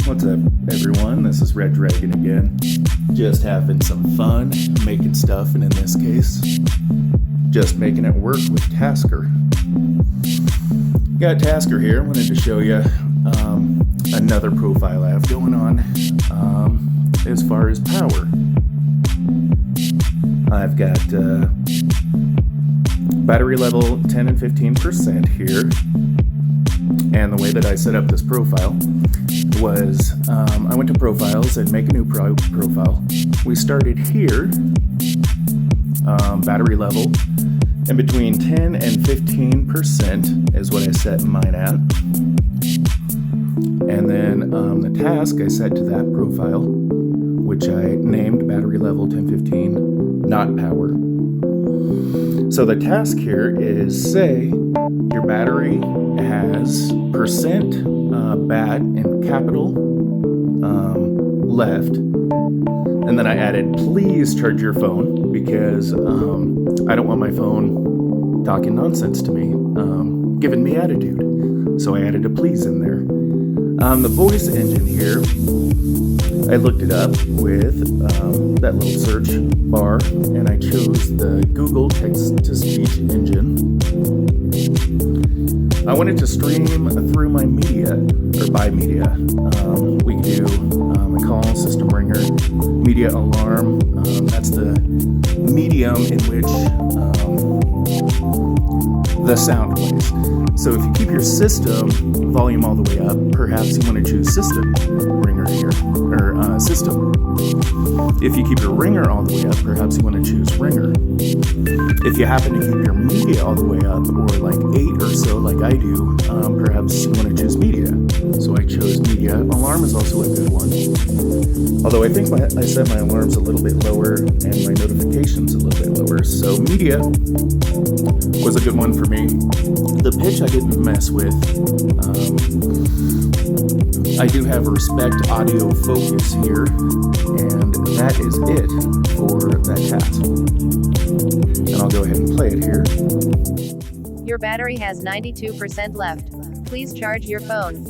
What's up, everyone? This is Red Dragon again. Just having some fun making stuff, and in this case, just making it work with Tasker. Got Tasker here. Wanted to show you another profile I have going on as far as power. I've got battery level 10 and 15% here. And the way that I set up this profile was I went to profiles and make a new profile. We started here, battery level, and between 10 and 15% is what I set mine at. And then the task I set to that profile, which I named battery level 1015, not power. So the task here is, say your battery has percent bat in capital left, and then I added please charge your phone because I don't want my phone talking nonsense to me, giving me attitude. So I added a please in there. The voice engine here, I looked it up with that little search bar, and I chose the Google text-to-speech engine. I wanted to stream through my media, or by media. We can do a call, system ringer, media alarm. That's the medium in which the sound plays. So if you keep your system volume all the way up, perhaps you want to choose system ringer here, or system. If you keep your ringer all the way up, perhaps you want to choose ringer. If you happen to keep your media all the way up, or like 8 or so like I do, perhaps you want to choose media. So I chose media. Alarm is also a good one. Although I think I set my alarms a little bit lower and my notifications a little bit lower. So media was a good one for me. The pitch I didn't mess with. I do have a Respect Audio Focus here, and that is it for that task. And I'll go ahead and play it here. Your battery has 92% left. Please charge your phone.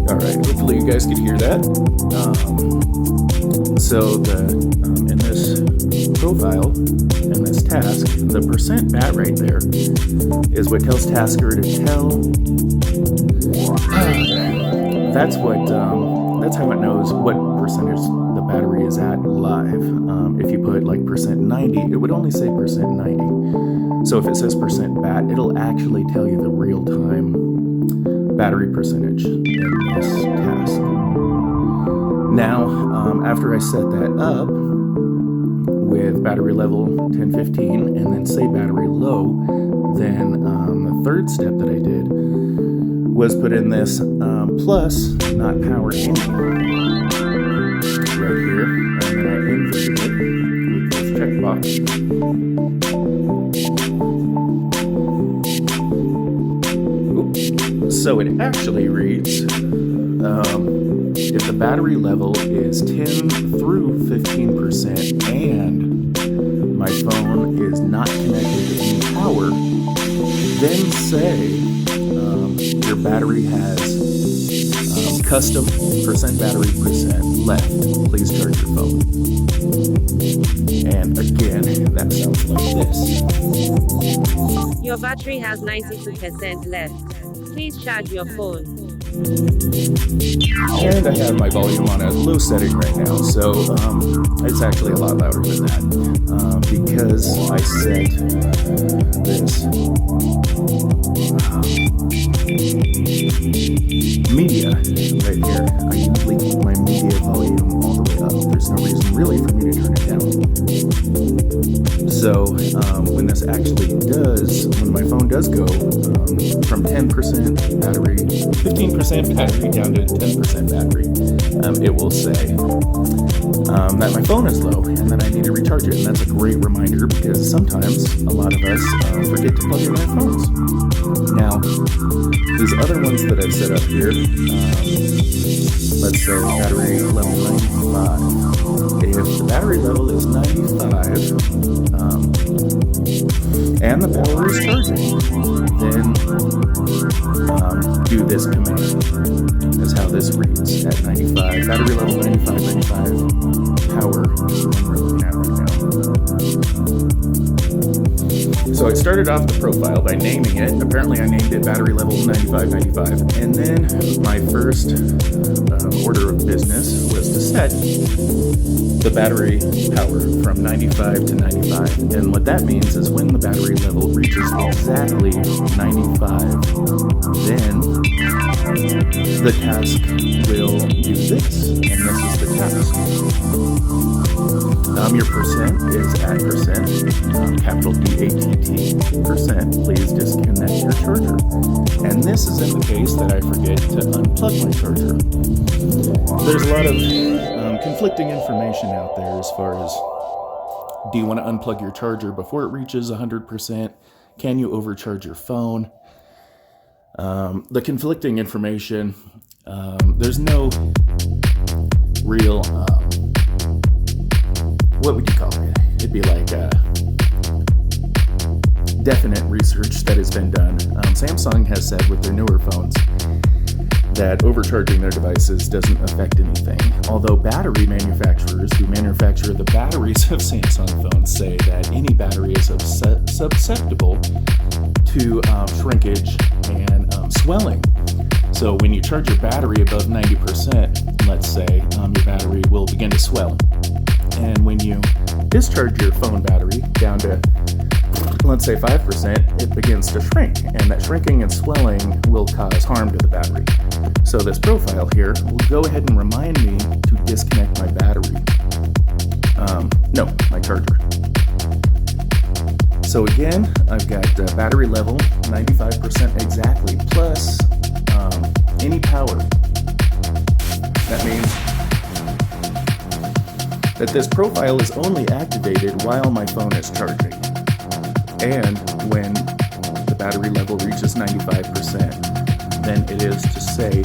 Alright, hopefully you guys could hear that. So in this profile, in this task, the percent bat right there is what tells Tasker to tell. That's how it knows what percentage the battery is at live. If you put like percent 90, it would only say percent 90. So if it says percent bat, it'll actually tell you the real-time battery percentage in this task. Now, after I set that up with battery level 1015 and then say battery low, then the third step that I did was put in this plus, not power any, right here, and then I inverted it with this checkbox. So it actually reads, if the battery level is 10 through 15% and my phone is not connected to any power, then say your battery has custom percent battery percent left. Please charge your phone. And again, that sounds like this. Your battery has 92% left. Please charge your phone. And I have my volume on a low setting right now, so it's actually a lot louder than that because I set this media right here. I usually keep my media volume all the way up. There's no reason really for me to turn it down. So when this actually does, when my phone does go from 10% battery, 15% battery down to 10% battery, it will say that my phone is low and that I need to recharge it. And that's a great reminder because sometimes a lot of us forget to plug in our phones. Now, these other ones that I've set up here, let's say battery level 95. if the battery level is 95 and the battery is charging, then do this command. That's how this reads at 95. Battery level 95, 95. Power. We're looking at right now. So I started off the profile by naming it. Apparently I named it battery level 95, 95. And then my first order of business was to set the battery power from 95 to 95. And what that means is when the battery level reaches exactly 95, then the task will do this. And this is the task. Your percent is at percent, capital D-A-T-T, percent. Please disconnect your charger. And this is in the case that I forget to unplug my charger. There's a lot of conflicting information out there as far as, do you want to unplug your charger before it reaches 100%? Can you overcharge your phone? The conflicting information, there's no real, what would you call it? It'd be like definite research that has been done. Samsung has said with their newer phones that overcharging their devices doesn't affect anything. Although battery manufacturers who manufacture the batteries of Samsung phones say that any battery is susceptible to shrinkage and swelling. So when you charge your battery above 90%, let's say, your battery will begin to swell. And when you discharge your phone battery down to, let's say 5%, it begins to shrink. And that shrinking and swelling will cause harm to the battery. So this profile here will go ahead and remind me to disconnect my battery. My charger. So again, I've got battery level 95% exactly, plus any power. That means that this profile is only activated while my phone is charging. And when the battery level reaches 95%, then it is to say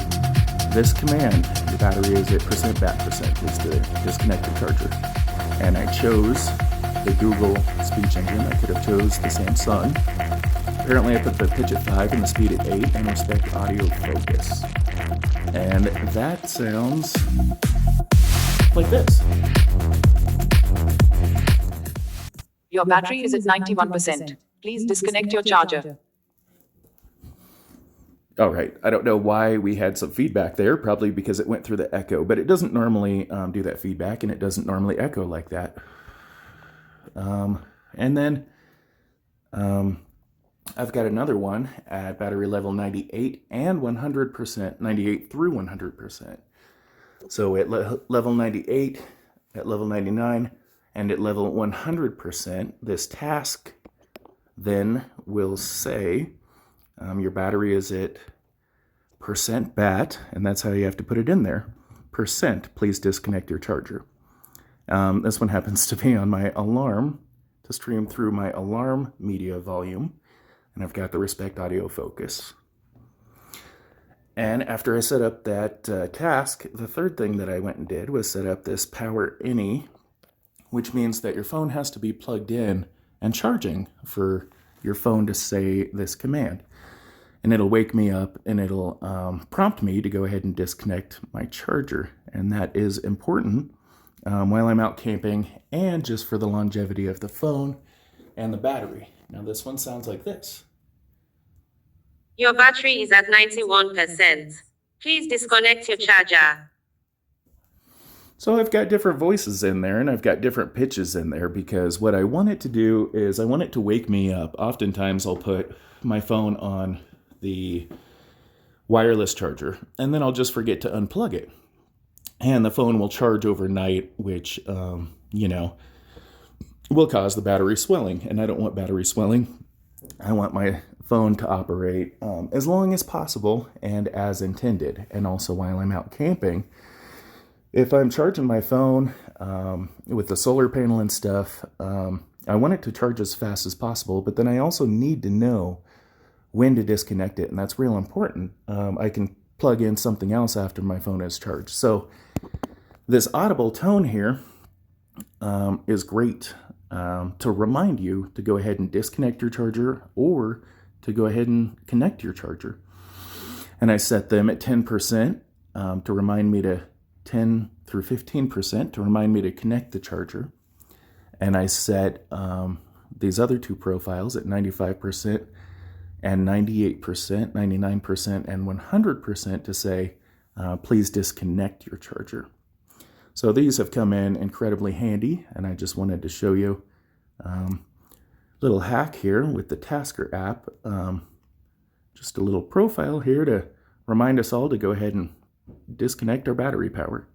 this command, the battery is at percent bat percent, is to disconnect the charger. And I chose the Google speech engine. I could have chose the Samsung. Apparently I put the pitch at 5 and the speed at 8 and respect audio focus. And that sounds like this. Your battery is at 91%. Please disconnect your charger. All right. I don't know why we had some feedback there, probably because it went through the echo, but it doesn't normally do that feedback, and it doesn't normally echo like that. And then I've got another one at battery level 98 and 100%, 98 through 100%. So at level 98, at level 99, and at level 100%, this task then will say your battery is at percent bat, and that's how you have to put it in there. Percent, please disconnect your charger. This one happens to be on my alarm to stream through my alarm media volume, and I've got the respect audio focus. And after I set up that task, the third thing that I went and did was set up this power any, which means that your phone has to be plugged in and charging for your phone to say this command. And it'll wake me up and it'll prompt me to go ahead and disconnect my charger. And that is important while I'm out camping and just for the longevity of the phone and the battery. Now this one sounds like this. Your battery is at 91%. Please disconnect your charger. So I've got different voices in there and I've got different pitches in there because what I want it to do is I want it to wake me up. Oftentimes I'll put my phone on the wireless charger and then I'll just forget to unplug it. And the phone will charge overnight, which, will cause the battery swelling. And I don't want battery swelling. I want my phone to operate as long as possible and as intended. And also while I'm out camping, if I'm charging my phone with the solar panel and stuff, I want it to charge as fast as possible, but then I also need to know when to disconnect it, and that's real important. I can plug in something else after my phone is charged. So this audible tone here is great to remind you to go ahead and disconnect your charger or to go ahead and connect your charger. And I set them at 10% to remind me to 10 through 15% to remind me to connect the charger. And I set these other two profiles at 95% and 98%, 99%, and 100% to say, please disconnect your charger. So these have come in incredibly handy, and I just wanted to show you a little hack here with the Tasker app. Just a little profile here to remind us all to go ahead and disconnect our battery power.